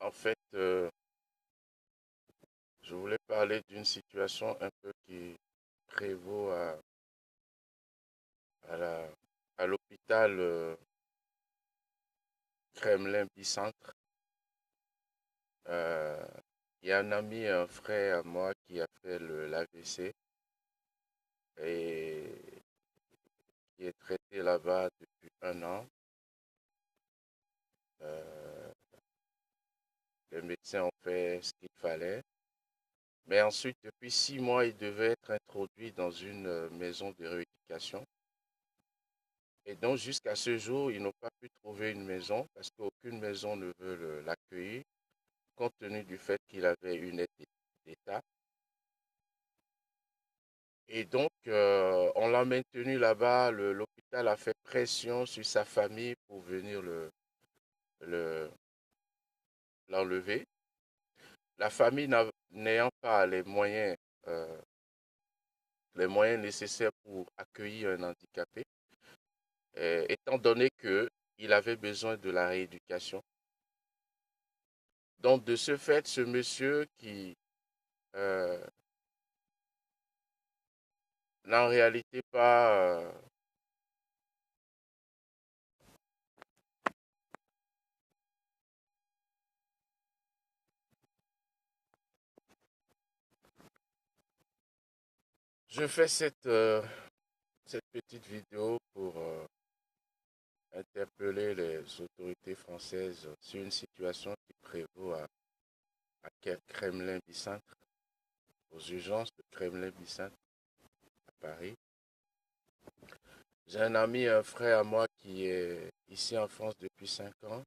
En fait, je voulais parler d'une situation un peu qui prévaut à la- à l'hôpital Kremlin-Bicentre. Euh, Il y a un ami, un frère à moi qui a fait l'AVC et qui est traité là-bas depuis un an. Euh, les médecins ont fait ce qu'il fallait. Mais ensuite, depuis 6 mois, il devait être introduit dans une maison de rééducation. Et donc, jusqu'à ce jour, ils n'ont pas pu trouver une maison parce qu'aucune maison ne veut l'accueillir, compte tenu du fait qu'il avait une aide d'État. Et donc, on l'a maintenu là-bas. L'hôpital a fait pression sur sa famille pour venir le- l'enlever. La famille n'ayant pas euh, les moyens nécessaires pour accueillir un handicapé, étant donné qu'il avait besoin de la rééducation. Donc, de ce fait, ce monsieur qui euh, n'a en réalité pas... je fais cette petite vidéo pour interpeller les autorités françaises sur une situation qui prévaut à Kremlin-Bicêtre, aux urgences de Kremlin-Bicêtre à Paris. J'ai un ami, un frère à moi qui est ici en France depuis 5 ans.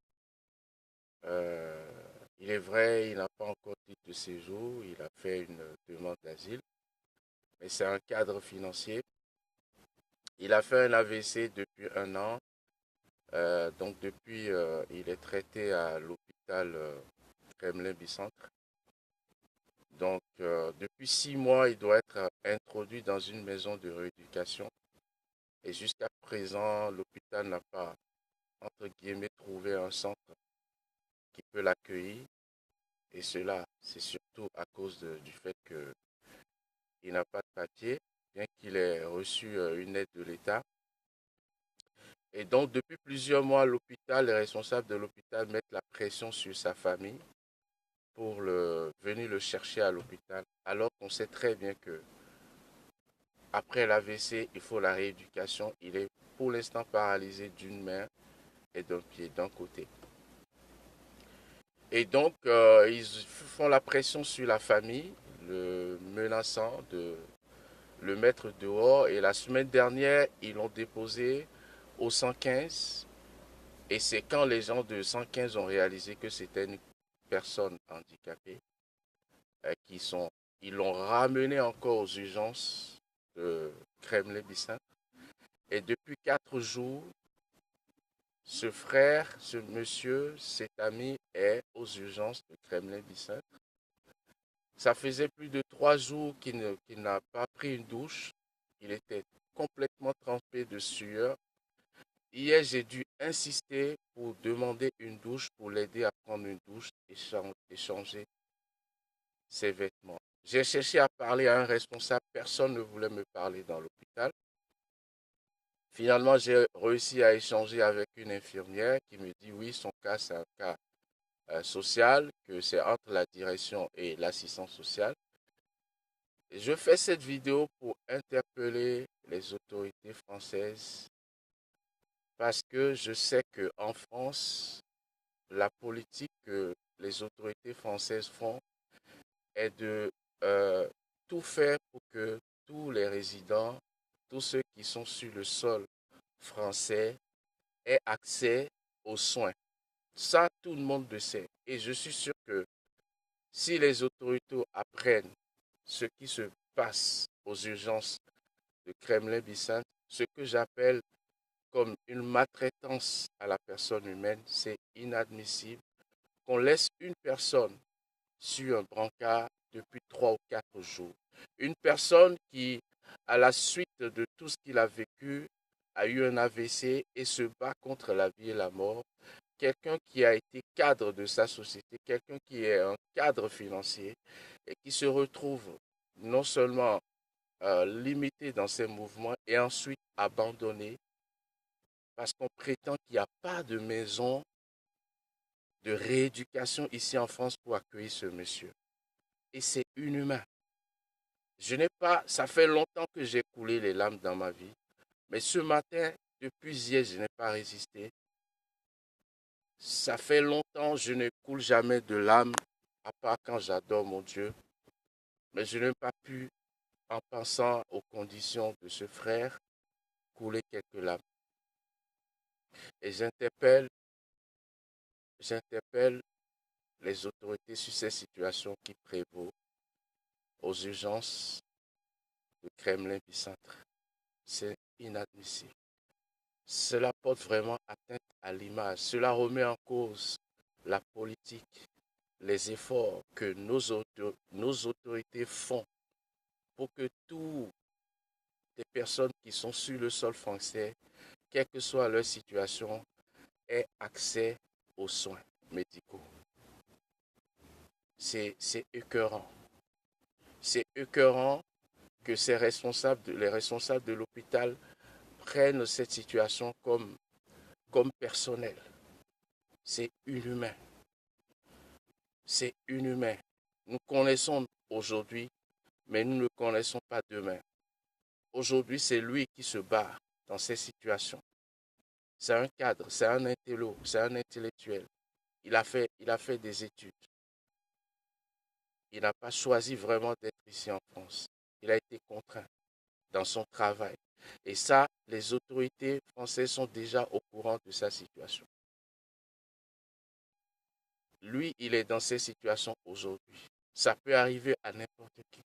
Euh, il est vrai, il n'a pas encore titre de séjour, il a fait une demande d'asile, mais c'est un cadre financier. Il a fait un AVC depuis un an. Donc depuis, il est traité à l'hôpital Kremlin-Bicêtre. Donc depuis 6 mois, il doit être introduit dans une maison de rééducation. Et jusqu'à présent, l'hôpital n'a pas, entre guillemets, trouvé un centre qui peut l'accueillir. Et cela, c'est surtout à cause du fait qu'il n'a pas de papier, bien qu'il ait reçu une aide de l'État. Et donc, depuis plusieurs mois, l'hôpital, les responsables de l'hôpital mettent la pression sur sa famille pour venir le chercher à l'hôpital, alors qu'on sait très bien que après l'AVC, il faut la rééducation. Il est pour l'instant paralysé d'une main et d'un pied, d'un côté. Et donc, ils font la pression sur la famille, le menaçant de le mettre dehors. Et la semaine dernière, ils l'ont déposé au 115. Et c'est quand les gens de 115 ont réalisé que c'était une personne handicapée qui sont, ils l'ont ramené encore aux urgences de Kremlin-Bicêtre. Et depuis 4 jours, ce frère, ce monsieur, cet ami est aux urgences de Kremlin-Bicêtre. Ça faisait plus de 3 jours qu'il n'a pas pris une douche. Il était complètement trempé de sueur. Hier, j'ai dû insister pour demander une douche, pour l'aider à prendre une douche et changer ses vêtements. J'ai cherché à parler à un responsable, personne ne voulait me parler dans l'hôpital. Finalement, j'ai réussi à échanger avec une infirmière qui me dit oui, son cas, c'est un cas social, que c'est entre la direction et l'assistance sociale. Et je fais cette vidéo pour interpeller les autorités françaises parce que je sais qu'en France, la politique que les autorités françaises font est de euh, tout faire pour que tous les résidents, tous ceux qui sont sur le sol français, aient accès aux soins. Ça, tout le monde le sait. Et je suis sûr que si les autorités apprennent ce qui se passe aux urgences de Kremlin-Bicêtre, ce que j'appelle comme une maltraitance à la personne humaine, c'est inadmissible qu'on laisse une personne sur un brancard depuis 3 ou 4 jours. Une personne qui, à la suite de tout ce qu'il a vécu, a eu un AVC et se bat contre la vie et la mort. quelqu'un qui a été cadre de sa société, quelqu'un qui est un cadre financier et qui se retrouve non seulement limité dans ses mouvements et ensuite abandonné parce qu'on prétend qu'il n'y a pas de maison de rééducation ici en France pour accueillir ce monsieur. Et c'est inhumain. Je n'ai pas, ça fait longtemps que j'ai coulé les larmes dans ma vie, mais ce matin, depuis hier, je n'ai pas résisté. Ça fait longtemps, je ne coule jamais de larmes, à part quand j'adore mon Dieu, mais je n'ai pas pu, en pensant aux conditions de ce frère, couler quelques larmes. Et j'interpelle les autorités sur ces situations qui prévaut aux urgences de Kremlin-Bicêtre. C'est inadmissible. Cela porte vraiment atteinte à l'image. Cela remet en cause la politique, les efforts que nos autorités font pour que toutes les personnes qui sont sur le sol français, quelle que soit leur situation, aient accès aux soins médicaux. C'est écœurant. C'est écœurant que les responsables de l'hôpital prennent cette situation comme personnelle. C'est inhumain. C'est inhumain. Nous connaissons aujourd'hui, mais nous ne connaissons pas demain. Aujourd'hui, c'est lui qui se bat dans ces situations. C'est un cadre, c'est un intello, c'est un intellectuel. Il a fait des études. Il n'a pas choisi vraiment d'être ici en France. Il a été contraint dans son travail. Et ça, les autorités françaises sont déjà au courant de sa situation. Lui, il est dans ces situations aujourd'hui. Ça peut arriver à n'importe qui.